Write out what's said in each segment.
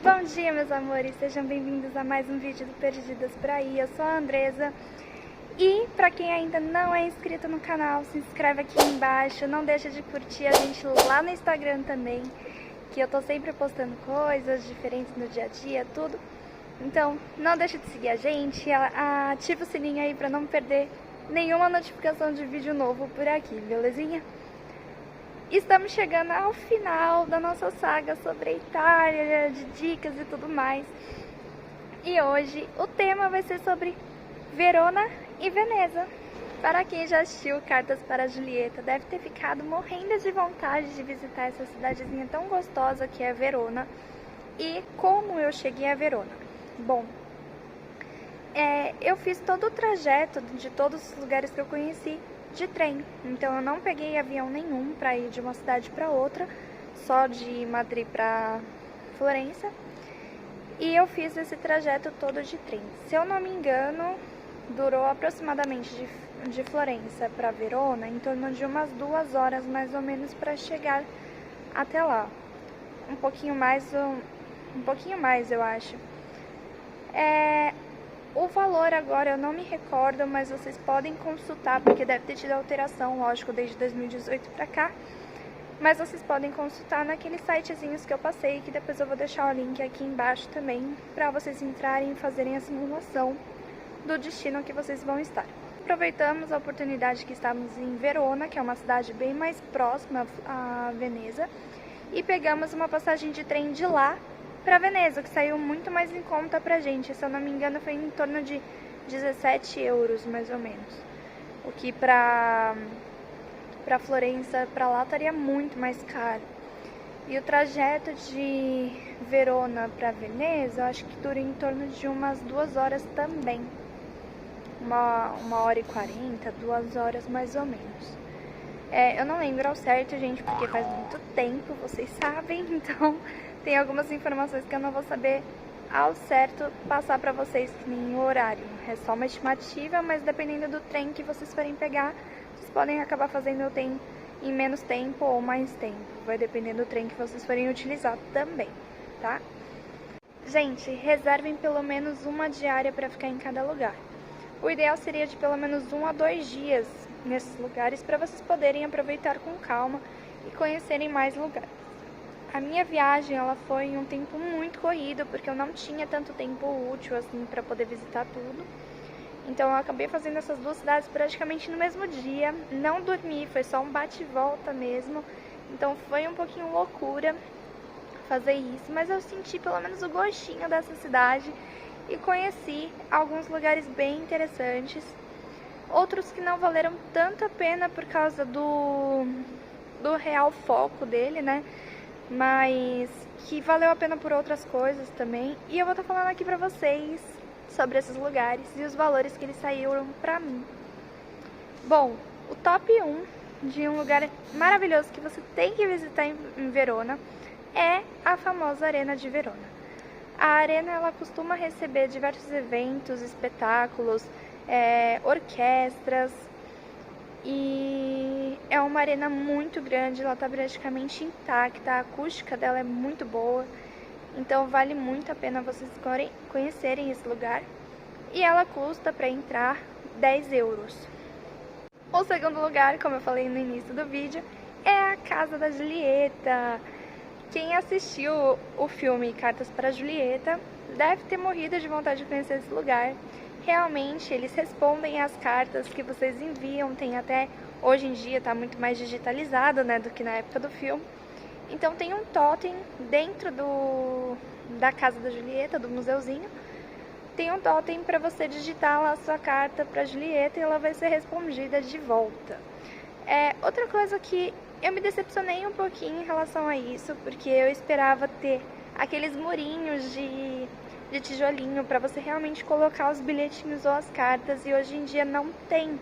Bom dia, meus amores, sejam bem-vindos a mais um vídeo do Perdidas por Aí. Eu sou a Andresa e pra quem ainda não é inscrito no canal, se inscreve aqui embaixo, não deixa de curtir a gente lá no Instagram também, que eu tô sempre postando coisas diferentes no dia a dia, tudo. Então não deixa de seguir a gente, ativa o sininho aí pra não perder nenhuma notificação de vídeo novo por aqui, belezinha? Estamos chegando ao final da nossa saga sobre a Itália, de dicas e tudo mais. E hoje o tema vai ser sobre Verona e Veneza. Para quem já assistiu Cartas para Julieta, deve ter ficado morrendo de vontade de visitar essa cidadezinha tão gostosa que é Verona. E como eu cheguei a Verona? Bom, eu fiz todo o trajeto de todos os lugares que eu conheci de trem, então eu não peguei avião nenhum para ir de uma cidade para outra, só de Madrid para Florença, e eu fiz esse trajeto todo de trem. Se eu não me engano, durou aproximadamente de Florença para Verona em torno de umas 2 horas mais ou menos para chegar até lá, um pouquinho mais eu acho. O valor agora eu não me recordo, mas vocês podem consultar, porque deve ter tido alteração, lógico, desde 2018 pra cá. Mas vocês podem consultar naqueles sitezinhos que eu passei, que depois eu vou deixar o link aqui embaixo também, pra vocês entrarem e fazerem a simulação do destino que vocês vão estar. Aproveitamos a oportunidade que estávamos em Verona, que é uma cidade bem mais próxima a Veneza, e pegamos uma passagem de trem de lá para Veneza, que saiu muito mais em conta pra gente. Se eu não me engano, foi em torno de 17 euros, mais ou menos. O que pra Florença, pra lá, estaria muito mais caro. E o trajeto de Verona pra Veneza, eu acho que dura em torno de umas 2 horas também. 1h40, 2 horas mais ou menos. Eu não lembro ao certo, gente, porque faz muito tempo, vocês sabem, então tem algumas informações que eu não vou saber ao certo passar pra vocês, que nem o horário. É só uma estimativa, mas dependendo do trem que vocês forem pegar, vocês podem acabar fazendo o trem em menos tempo ou mais tempo. Vai depender do trem que vocês forem utilizar também, tá? Gente, reservem pelo menos uma diária pra ficar em cada lugar. O ideal seria de pelo menos 1 a 2 dias nesses lugares para vocês poderem aproveitar com calma e conhecerem mais lugares. A minha viagem ela foi em um tempo muito corrido, porque eu não tinha tanto tempo útil assim para poder visitar tudo. Então eu acabei fazendo essas 2 cidades praticamente no mesmo dia, não dormi, foi só um bate e volta mesmo. Então foi um pouquinho loucura fazer isso, mas eu senti pelo menos o gostinho dessa cidade e conheci alguns lugares bem interessantes. Outros que não valeram tanto a pena por causa do real foco dele, né? Mas que valeu a pena por outras coisas também. E eu vou estar falando aqui pra vocês sobre esses lugares e os valores que eles saíram pra mim. Bom, o top 1 de um lugar maravilhoso que você tem que visitar em Verona é a famosa Arena de Verona. A Arena ela costuma receber diversos eventos, espetáculos, orquestras, e é uma arena muito grande, ela está praticamente intacta, a acústica dela é muito boa, então vale muito a pena vocês conhecerem esse lugar. E ela custa para entrar 10 euros. O segundo lugar, como eu falei no início do vídeo, é a Casa da Julieta. Quem assistiu o filme Cartas para Julieta deve ter morrido de vontade de conhecer esse lugar. Realmente, eles respondem às cartas que vocês enviam, tem até, hoje em dia está muito mais digitalizado, né, do que na época do filme. Então tem um totem dentro da Casa da Julieta, do museuzinho, tem um totem para você digitar lá a sua carta para Julieta e ela vai ser respondida de volta. Outra coisa que eu me decepcionei um pouquinho em relação a isso, porque eu esperava ter aqueles murinhos de tijolinho para você realmente colocar os bilhetinhos ou as cartas, e hoje em dia não tem.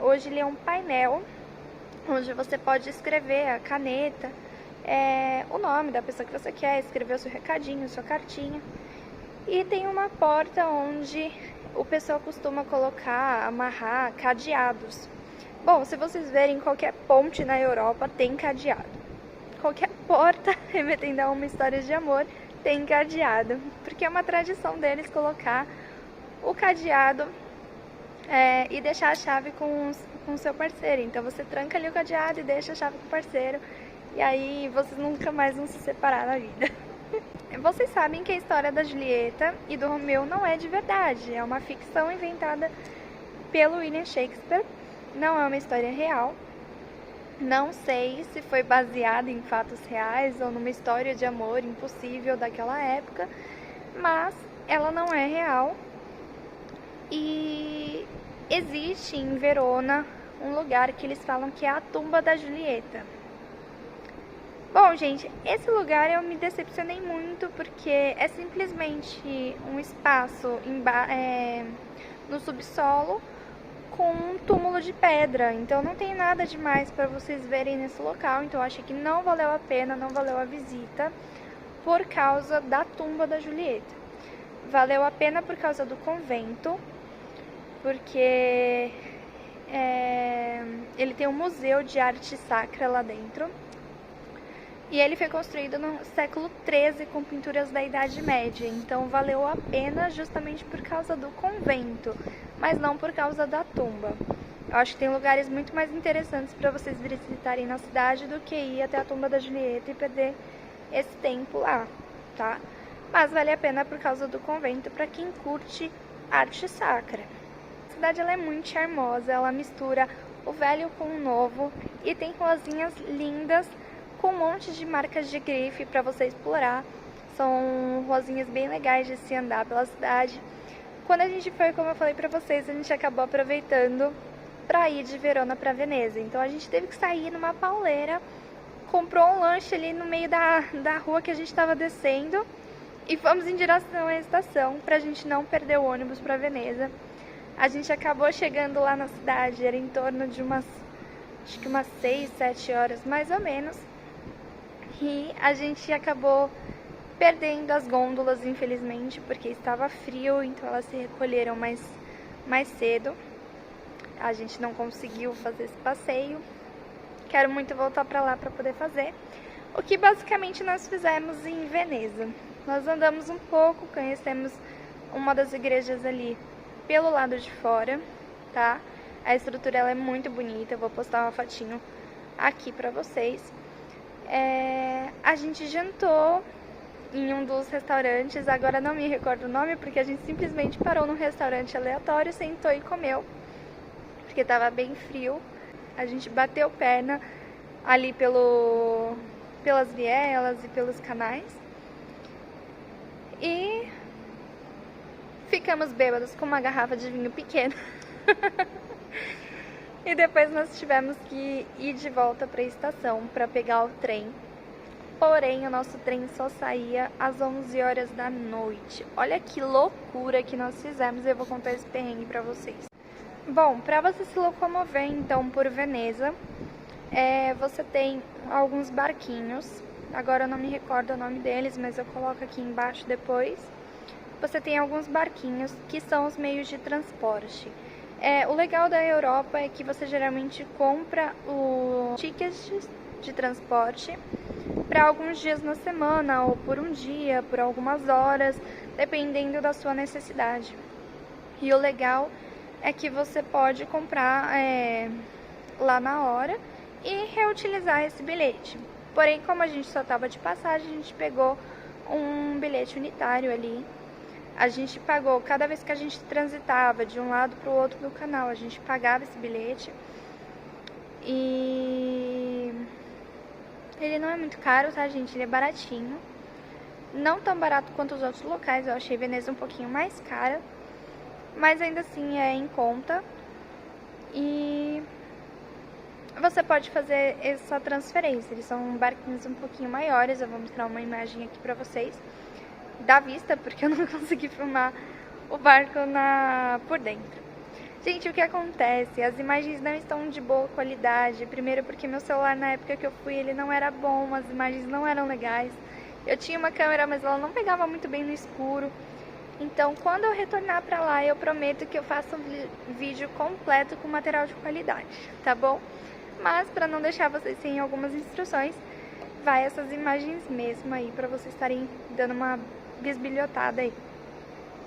Hoje ele é um painel onde você pode escrever a caneta, o nome da pessoa que você quer, escrever o seu recadinho, sua cartinha, e tem uma porta onde o pessoal costuma colocar, amarrar cadeados. Bom, se vocês verem, qualquer ponte na Europa tem cadeado. Qualquer porta, remetendo a uma história de amor, tem cadeado, porque é uma tradição deles colocar o cadeado e deixar a chave com o seu parceiro. Então você tranca ali o cadeado e deixa a chave com o parceiro, e aí vocês nunca mais vão se separar na vida. Vocês sabem que a história da Julieta e do Romeu não é de verdade, é uma ficção inventada pelo William Shakespeare, não é uma história real. Não sei se foi baseada em fatos reais ou numa história de amor impossível daquela época, mas ela não é real. E existe em Verona um lugar que eles falam que é a tumba da Julieta. Bom, gente, esse lugar eu me decepcionei muito porque é simplesmente um espaço no subsolo com um túmulo de pedra, então não tem nada demais para vocês verem nesse local. Então eu achei que não valeu a pena, não valeu a visita por causa da tumba da Julieta. Valeu a pena por causa do convento, porque ele tem um museu de arte sacra lá dentro. E ele foi construído no século XIII com pinturas da Idade Média, então valeu a pena justamente por causa do convento, mas não por causa da tumba. Eu acho que tem lugares muito mais interessantes para vocês visitarem na cidade do que ir até a tumba da Julieta e perder esse tempo lá, tá? Mas vale a pena por causa do convento para quem curte arte sacra. A cidade ela é muito charmosa, ela mistura o velho com o novo e tem ruazinhas lindas com um monte de marcas de grife para você explorar. São ruazinhas bem legais de se andar pela cidade. Quando a gente foi, como eu falei para vocês, a gente acabou aproveitando para ir de Verona para Veneza. Então a gente teve que sair numa pauleira, comprou um lanche ali no meio da rua que a gente estava descendo e fomos em direção à estação para a gente não perder o ônibus para Veneza. A gente acabou chegando lá na cidade, era em torno de acho que umas 6, 7 horas mais ou menos. E a gente acabou perdendo as gôndolas, infelizmente, porque estava frio, então elas se recolheram mais cedo. A gente não conseguiu fazer esse passeio. Quero muito voltar para lá para poder fazer. O que basicamente nós fizemos em Veneza. Nós andamos um pouco, conhecemos uma das igrejas ali pelo lado de fora, tá? A estrutura ela é muito bonita, eu vou postar uma fotinho aqui pra vocês. A gente jantou em um dos restaurantes, agora não me recordo o nome, porque a gente simplesmente parou num restaurante aleatório, sentou e comeu, porque tava bem frio. A gente bateu perna ali pelas vielas e pelos canais. E ficamos bêbados com uma garrafa de vinho pequeno. E depois nós tivemos que ir de volta para a estação para pegar o trem. Porém, o nosso trem só saía às 11 horas da noite. Olha que loucura que nós fizemos e eu vou contar esse perrengue para vocês. Bom, para você se locomover então por Veneza, você tem alguns barquinhos. Agora eu não me recordo o nome deles, mas eu coloco aqui embaixo depois. Você tem alguns barquinhos que são os meios de transporte. O legal da Europa é que você geralmente compra o tickets de transporte para alguns dias na semana, ou por um dia, por algumas horas, dependendo da sua necessidade. E o legal é que você pode comprar lá na hora e reutilizar esse bilhete. Porém, como a gente só estava de passagem, a gente pegou um bilhete unitário ali. A gente pagou, cada vez que a gente transitava de um lado para o outro do canal, a gente pagava esse bilhete. E ele não é muito caro, tá, gente? Ele é baratinho. Não tão barato quanto os outros locais, eu achei Veneza um pouquinho mais cara. Mas ainda assim é em conta. E você pode fazer essa transferência. Eles são barquinhos um pouquinho maiores, eu vou mostrar uma imagem aqui pra vocês. Da vista, porque eu não consegui filmar o barco por dentro. Gente, o que acontece? As imagens não estão de boa qualidade. Primeiro porque meu celular na época que eu fui, ele não era bom, as imagens não eram legais. Eu tinha uma câmera, mas ela não pegava muito bem no escuro. Então, quando eu retornar pra lá, eu prometo que eu faço um vídeo completo com material de qualidade, tá bom? Mas, pra não deixar vocês sem algumas instruções, vai essas imagens mesmo aí, pra vocês estarem dando uma bisbilhotada aí.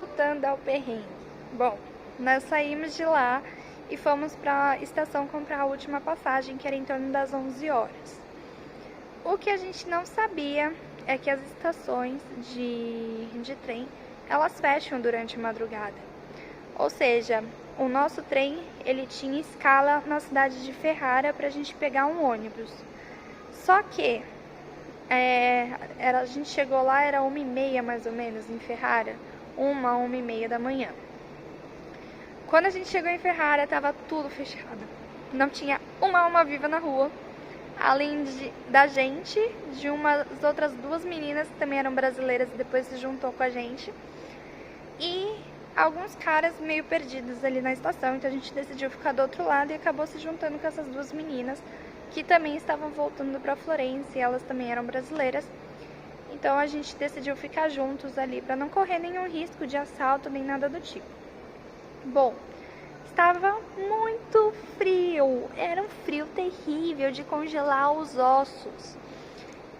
Voltando ao perrengue. Bom, nós saímos de lá e fomos pra estação comprar a última passagem, que era em torno das 11 horas. O que a gente não sabia é que as estações de trem, elas fecham durante a madrugada. Ou seja, o nosso trem, ele tinha escala na cidade de Ferrara pra gente pegar um ônibus. Só que a gente chegou lá, era 1h30 mais ou menos em Ferrara, 1h30 da manhã. Quando a gente chegou em Ferrara, tava tudo fechado. Não tinha uma alma viva na rua. Além da gente, de umas outras 2 meninas que também eram brasileiras e depois se juntou com a gente. E alguns caras meio perdidos ali na estação, então a gente decidiu ficar do outro lado e acabou se juntando com essas 2 meninas que também estavam voltando para Florença e elas também eram brasileiras. Então a gente decidiu ficar juntos ali para não correr nenhum risco de assalto nem nada do tipo. Bom, estava muito frio, era um frio terrível de congelar os ossos.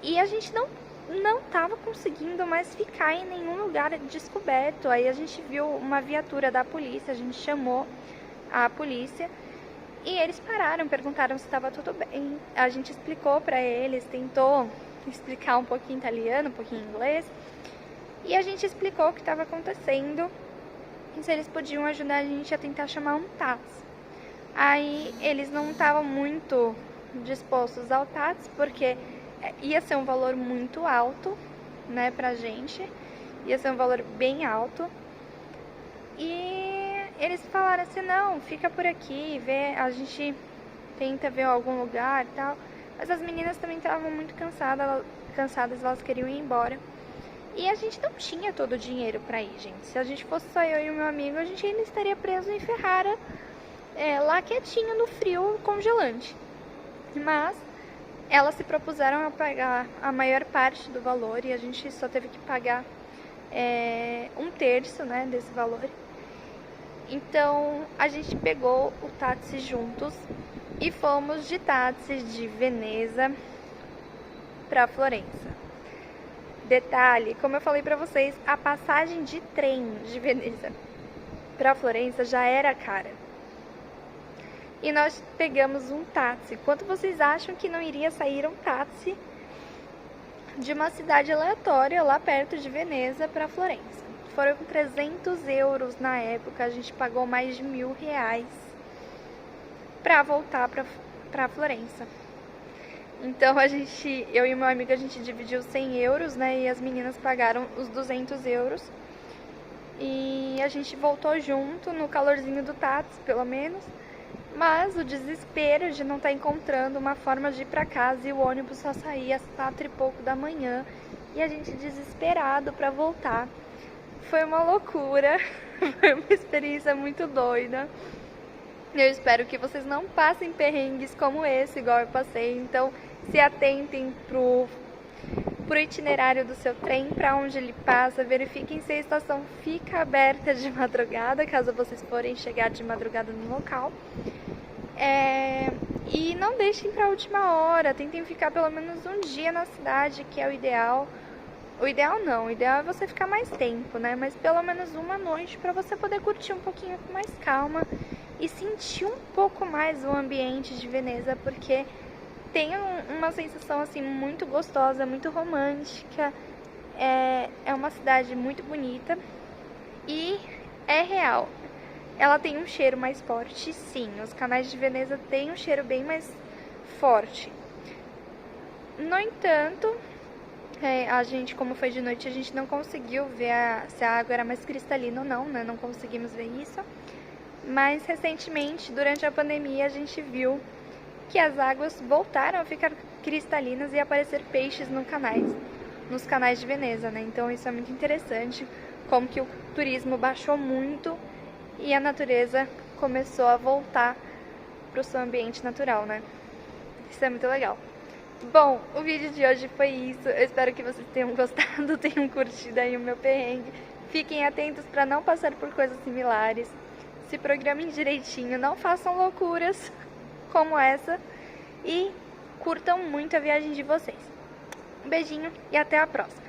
E a gente não estava conseguindo mais ficar em nenhum lugar descoberto. Aí a gente viu uma viatura da polícia, a gente chamou a polícia e eles pararam, perguntaram se estava tudo bem. A gente explicou para eles, tentou explicar um pouquinho italiano, um pouquinho inglês, e a gente explicou o que estava acontecendo e se eles podiam ajudar a gente a tentar chamar um táxi. Aí eles não estavam muito dispostos ao táxi, porque ia ser um valor muito alto, né, pra gente, ia ser um valor bem alto, e eles falaram assim, não, fica por aqui, a gente tenta ver algum lugar e tal, mas as meninas também estavam muito cansadas, elas queriam ir embora, e a gente não tinha todo o dinheiro pra ir, gente. Se a gente fosse só eu e o meu amigo, a gente ainda estaria preso em Ferrara, lá quietinho no frio congelante, mas elas se propuseram a pagar a maior parte do valor e a gente só teve que pagar 1/3, né, desse valor. Então a gente pegou o táxi juntos e fomos de táxi de Veneza para Florença. Detalhe, como eu falei para vocês, a passagem de trem de Veneza para Florença já era cara. E nós pegamos um táxi. Quanto vocês acham que não iria sair um táxi de uma cidade aleatória lá perto de Veneza para Florença? Foram 300 euros na época, a gente pagou mais de R$1.000 para voltar para Florença. Então eu e meu amigo, a gente dividiu 100 euros, né? E as meninas pagaram os 200 euros. E a gente voltou junto, no calorzinho do táxi, pelo menos. Mas o desespero de não estar encontrando uma forma de ir para casa e o ônibus só saía às 4 e pouco da manhã. E a gente desesperado para voltar. Foi uma loucura, foi uma experiência muito doida. Eu espero que vocês não passem perrengues como esse, igual eu passei. Então, se atentem pro itinerário do seu trem, para onde ele passa, verifiquem se a estação fica aberta de madrugada, caso vocês forem chegar de madrugada no local. E não deixem para a última hora, tentem ficar pelo menos um dia na cidade, que é o ideal. O ideal é você ficar mais tempo, né? Mas pelo menos uma noite para você poder curtir um pouquinho com mais calma e sentir um pouco mais o ambiente de Veneza, porque tem uma sensação assim muito gostosa, muito romântica. É uma cidade muito bonita e é real. Ela tem um cheiro mais forte, sim. Os canais de Veneza têm um cheiro bem mais forte. No entanto, a gente, como foi de noite, a gente não conseguiu ver se a água era mais cristalina ou não, né? Não conseguimos ver isso. Mas recentemente, durante a pandemia, a gente viu que as águas voltaram a ficar cristalinas e aparecer peixes nos canais de Veneza, né? Então isso é muito interessante, como que o turismo baixou muito e a natureza começou a voltar para o seu ambiente natural, né? Isso é muito legal. Bom, o vídeo de hoje foi isso. Eu espero que vocês tenham gostado, tenham curtido aí o meu perrengue. Fiquem atentos para não passar por coisas similares. Se programem direitinho, não façam loucuras como essa e curtam muito a viagem de vocês. Um beijinho e até a próxima.